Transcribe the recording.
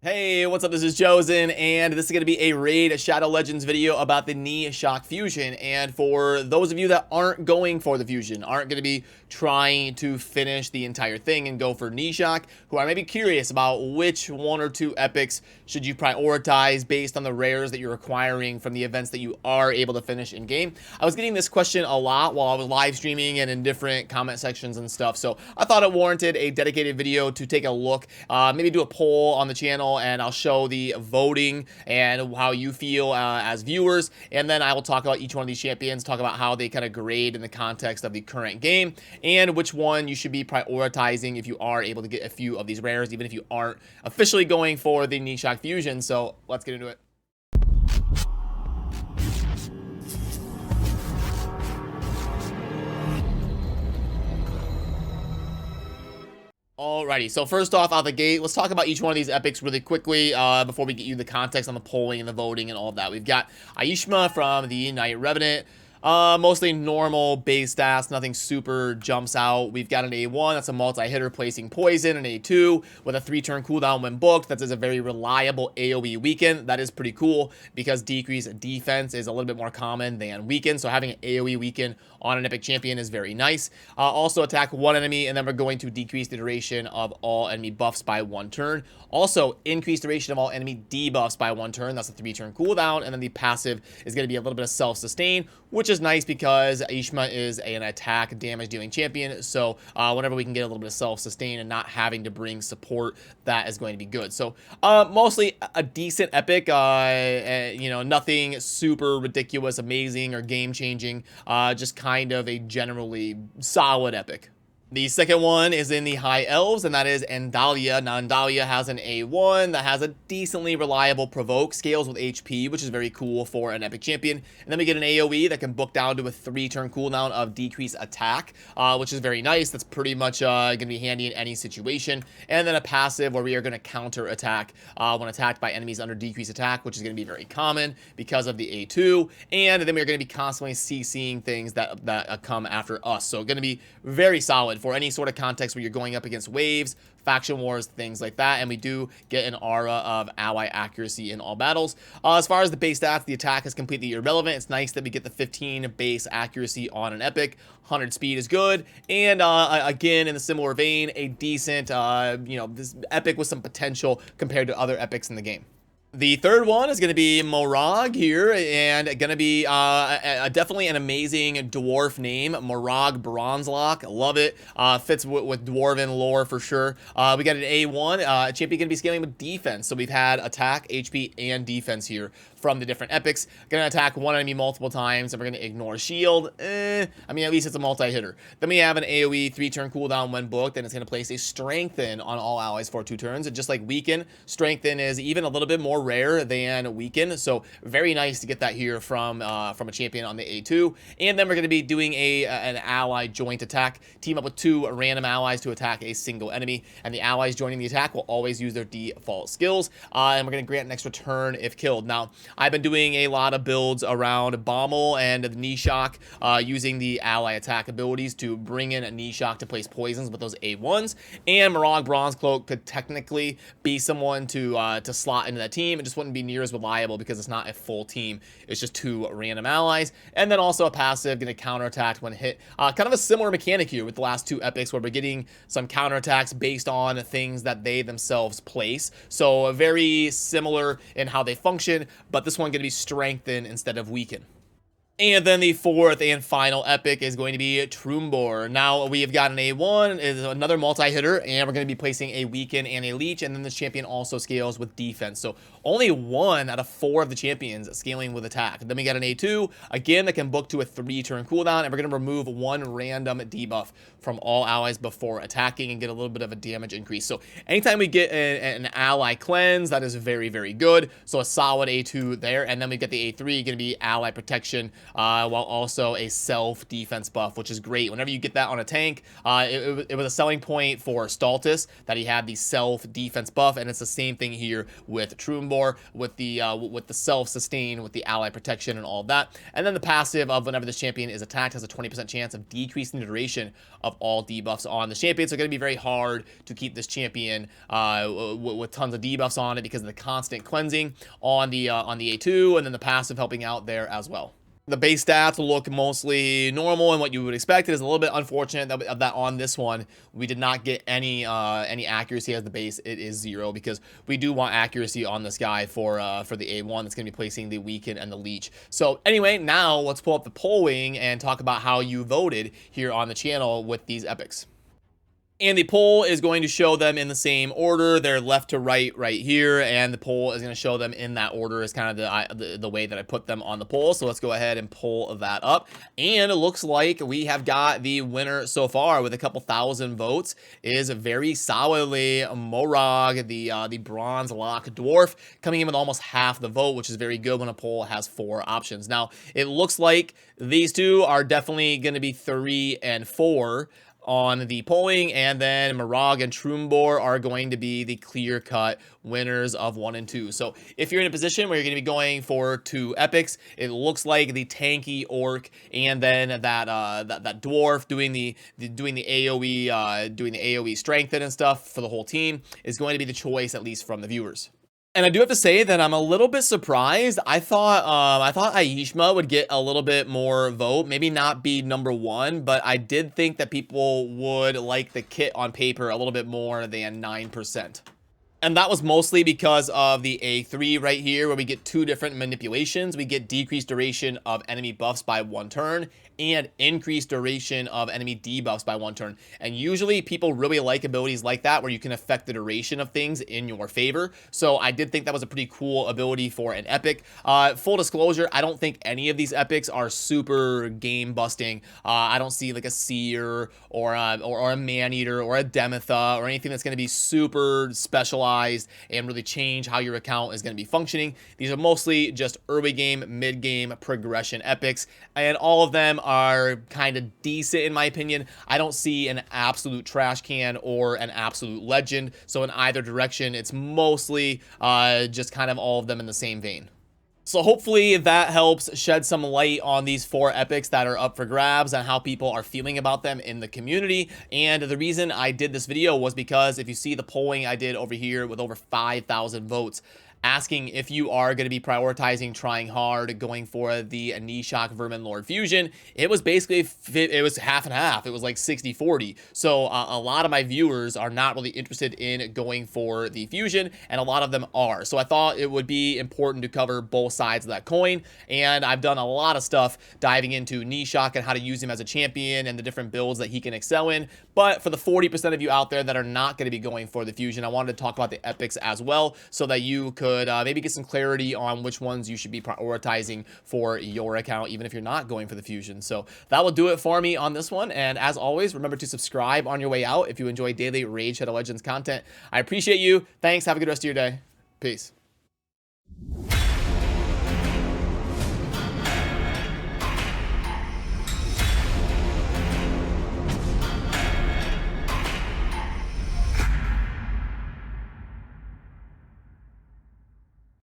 Hey, what's up? This is Chosen, and this is going to be a Raid Shadow Legends video about the Knee Shock Fusion. And for those of you that aren't going for the Fusion, aren't going to be trying to finish the entire thing and go for Knee Shock, who are maybe curious about which one or two epics should you prioritize based on the rares that you're acquiring from the events that you are able to finish in game. I was getting this question a lot while I was live streaming and in different comment sections and stuff, so I thought it warranted a dedicated video to take a look, maybe do a poll on the channel, and I'll show the voting and how you feel as viewers, and then I will talk about each one of these champions, talk about how they kind of grade in the context of the current game, and which one you should be prioritizing if you are able to get a few of these rares, even if you aren't officially going for the Knee Shock Fusion. So let's get into it. Alrighty, so first off out the gate, let's talk about each one of these epics really quickly before we get you the context on the polling and the voting and all of that. We've got Ishma from the Night Revenant. Mostly normal base stats, nothing super jumps out. We've got an A1, that's a multi-hitter placing poison, an A2 with a 3-turn cooldown when booked. That is a very reliable AoE weaken. That is pretty cool because decreased defense is a little bit more common than weaken, so having an AoE weaken on an epic champion is very nice. Also attack one enemy, and then we're going to decrease the duration of all enemy buffs by 1 turn. Also, increase duration of all enemy debuffs by 1 turn. That's a 3-turn cooldown, and then the passive is going to be a little bit of self-sustain, which is nice because Ishma is an attack damage dealing champion, so whenever we can get a little bit of self-sustain and not having to bring support, that is going to be good. So mostly a decent epic, you know, nothing super ridiculous, amazing, or game-changing, just kind of a generally solid epic. The second one is in the high elves, and that is Dahlia. Now, Dahlia has an A1 that has a decently reliable provoke, scales with HP, which is very cool for an epic champion. And then we get an AoE that can book down to a 3-turn cooldown of decreased attack, which is very nice. That's pretty much going to be handy in any situation. And then a passive where we are going to counter attack when attacked by enemies under decreased attack, which is going to be very common because of the A2. And then we're going to be constantly CCing things that come after us. So going to be very solid for any sort of context where you're going up against waves, faction wars, things like that. And we do get an aura of ally accuracy in all battles. As far as the base stats, the attack is completely irrelevant. It's nice that we get the 15 base accuracy on an epic. 100 speed is good, and again, in a similar vein, a decent you know, this epic with some potential compared to other epics in the game. The third one is going to be Murag here, and going to be definitely an amazing dwarf name, Murag Bronzelock. Love it. Fits with dwarven lore for sure. We got an A1. Champion going to be scaling with defense, so we've had attack, HP, and defense here from the different epics. Going to attack one enemy multiple times, and we're going to ignore shield. I mean, at least it's a multi-hitter. Then we have an AoE 3-turn cooldown when booked, and it's going to place a strengthen on all allies for 2 turns. And just like weaken, strengthen is even a little bit more rare than weaken, so very nice to get that here from a champion on the A2. And then we're going to be doing an ally joint attack, team up with 2 random allies to attack a single enemy, and the allies joining the attack will always use their default skills, and we're going to grant an extra turn if killed. Now, I've been doing a lot of builds around Bommel and the Knee Shock, using the ally attack abilities to bring in a Knee Shock to place poisons with those A1s, and Murag Bronze Cloak could technically be someone to slot into that team. It just wouldn't be near as reliable because it's not a full team. It's just 2 random allies, and then also a passive going to counterattack when hit. Kind of a similar mechanic here with the last 2 epics where we're getting some counterattacks based on things that they themselves place. So very similar in how they function, but this one going to be strengthened instead of weakened. And then the fourth and final epic is going to be Trumbor. Now, we have got an A1, is another multi-hitter, and we're going to be placing a weaken and a leech, and then this champion also scales with defense. So only 1 out of 4 of the champions scaling with attack. Then we got an A2, again, that can book to a 3-turn cooldown, and we're going to remove 1 random debuff from all allies before attacking and get a little bit of a damage increase. So anytime we get an ally cleanse, that is very, very good. So a solid A2 there, and then we get the A3, going to be ally protection, while also a self-defense buff, which is great. Whenever you get that on a tank, it was a selling point for Stultus that he had the self-defense buff, and it's the same thing here with Trumbor with the self-sustain, with the ally protection and all of that. And then the passive of whenever this champion is attacked has a 20% chance of decreasing the duration of all debuffs on the champion. So it's going to be very hard to keep this champion with tons of debuffs on it because of the constant cleansing on the A2, and then the passive helping out there as well. The base stats will look mostly normal and what you would expect. It is a little bit unfortunate that on this one we did not get any accuracy as the base. It is 0 because we do want accuracy on this guy for the A1 that's going to be placing the Weaken and the Leech. So anyway, now let's pull up the polling and talk about how you voted here on the channel with these epics. And the poll is going to show them in the same order. They're left to right here, and the poll is going to show them in that order is kind of the way that I put them on the poll. So let's go ahead and pull that up. And it looks like we have got the winner so far with a couple thousand votes is very solidly Murag, the bronze lock dwarf, coming in with almost half the vote, which is very good when a poll has 4 options. Now, it looks like these two are definitely going to be 3 and 4 on the polling, and then Murag and Trumbor are going to be the clear-cut winners of 1 and 2. So if you're in a position where you're going to be going for 2 epics, it looks like the tanky orc and then that dwarf doing the AoE strengthen and stuff for the whole team is going to be the choice, at least from the viewers. And I do have to say that I'm a little bit surprised. I thought Ishma would get a little bit more vote, maybe not be number 1, but I did think that people would like the kit on paper a little bit more than 9%. And that was mostly because of the A3 right here, where we get 2 different manipulations. We get decreased duration of enemy buffs by 1 turn and increased duration of enemy debuffs by 1 turn. And usually people really like abilities like that, where you can affect the duration of things in your favor. So I did think that was a pretty cool ability for an epic. Full disclosure, I don't think any of these epics are super game busting. I don't see like a seer or a man-eater or a demetha or anything that's going to be super specialized and really change how your account is going to be functioning. These are mostly just early game, mid game progression epics, and all of them are kind of decent in my opinion. I don't see an absolute trash can or an absolute legend, so in either direction it's mostly just kind of all of them in the same vein. So hopefully that helps shed some light on these 4 epics that are up for grabs and how people are feeling about them in the community. And the reason I did this video was because if you see the polling I did over here with over 5,000 votes, asking if you are going to be prioritizing trying hard, going for the Nishok Vermin Lord Fusion, it was basically, it was half and half. It was like 60-40. So a lot of my viewers are not really interested in going for the Fusion, and a lot of them are. So I thought it would be important to cover both sides of that coin, and I've done a lot of stuff diving into Nishok and how to use him as a champion and the different builds that he can excel in. But for the 40% of you out there that are not going to be going for the Fusion, I wanted to talk about the epics as well, so that you could maybe get some clarity on which ones you should be prioritizing for your account, even if you're not going for the Fusion. So that will do it for me on this one. And as always, remember to subscribe on your way out if you enjoy daily Raid Shadow Legends content. I appreciate you. Thanks. Have a good rest of your day. Peace.